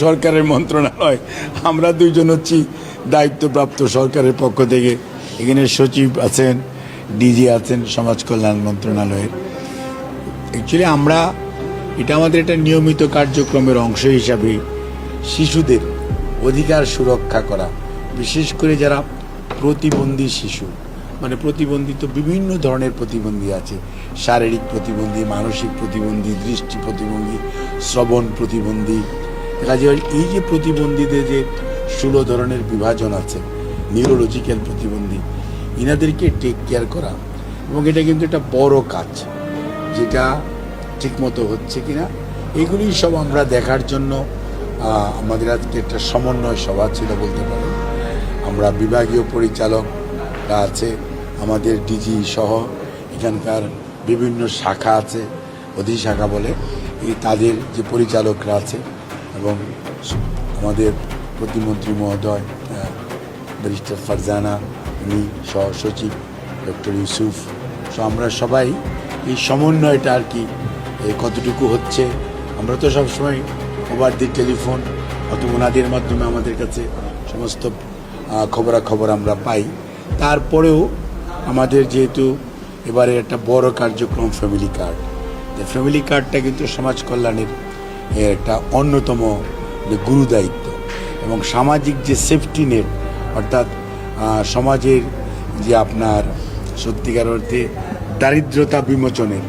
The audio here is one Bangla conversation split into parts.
সরকারের মন্ত্রণালয় আমরা দুইজন হচ্ছি দায়িত্বপ্রাপ্ত সরকারের পক্ষ থেকে। এখানে সচিব আছেন, ডিজি আছেন সমাজ কল্যাণ মন্ত্রণালয়ের। অ্যাকচুয়ালি আমরা এটা আমাদের একটা নিয়মিত কার্যক্রমের অংশ হিসাবে শিশুদের অধিকার সুরক্ষা করা, বিশেষ করে যারা প্রতিবন্ধী শিশু, মানে প্রতিবন্ধী তো বিভিন্ন ধরনের প্রতিবন্ধী আছে, শারীরিক প্রতিবন্ধী, মানসিক প্রতিবন্ধী, দৃষ্টি প্রতিবন্ধী, শ্রবণ প্রতিবন্ধী। দেখা যায় এই যে প্রতিবন্ধীদের যে 16 ধরনের বিভাজন আছে, নিউরোলজিক্যাল প্রতিবন্ধী, ইনাদেরকে টেক কেয়ার করা, এবং এটা কিন্তু একটা বড় কাজ, যেটা ঠিকমতো হচ্ছে কিনা এগুলি সব আমরা দেখার জন্য আমাদের আজকে একটা সমন্বয় সভা ছিল বলতে পারেন। আমরা বিভাগীয় পরিচালকরা আছে, আমাদের ডিজি সহ এখানকার বিভিন্ন শাখা আছে, অধিশাখা বলে, এই তাদের যে পরিচালকরা আছে, এবং আমাদের প্রতিমন্ত্রী মহোদয় ব্যারিস্টার ফারজানা, উনি সহ সচিব ডক্টর ইউসুফ, সো আমরা সবাই এই সমন্বয়টা আর কি কতটুকু হচ্ছে। আমরা তো সবসময় ওভার দি টেলিফোন অথবা ওনাদের মাধ্যমে আমাদের কাছে সমস্ত খবরাখবর আমরা পাই। তারপরেও আমাদের যেহেতু এবারে একটা বড় কার্যক্রম ফ্যামিলি কার্ড, ফ্যামিলি কার্ডটা কিন্তু সমাজ কল্যাণের একটা অন্যতম গুরু দায়িত্ব, এবং সামাজিক যে সেফটি নেট, অর্থাৎ সমাজের যে আপনার সত্যিকার অর্থে দারিদ্রতা বিমোচনের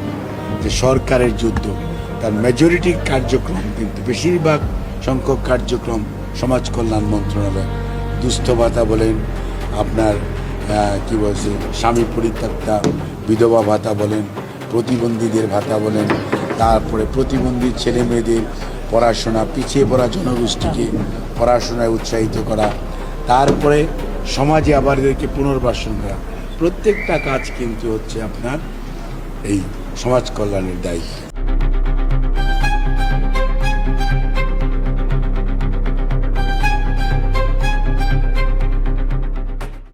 যে সরকারের যুদ্ধ, তার মেজরিটি কার্যক্রম কিন্তু বেশিরভাগ সংখ্যক কার্যক্রম সমাজ কল্যাণ মন্ত্রণালয়। দুস্থ ভাতা বলেন, আপনার কি বলছে স্বামী পরিত্যক্তা বিধবা ভাতা বলেন, প্রতিবন্ধীদের ভাতা বলেন, তারপরে প্রতিবন্ধী ছেলে মেয়েদের পড়াশোনা, পিছিয়ে পড়া জনগোষ্ঠীকে পড়াশোনায় উৎসাহিত করা, তারপরে সমাজে আবার এদেরকে পুনর্বাসন করা, প্রত্যেকটা কাজ কিন্তু হচ্ছে আপনার এই সমাজ কল্যাণের দায়িত্ব।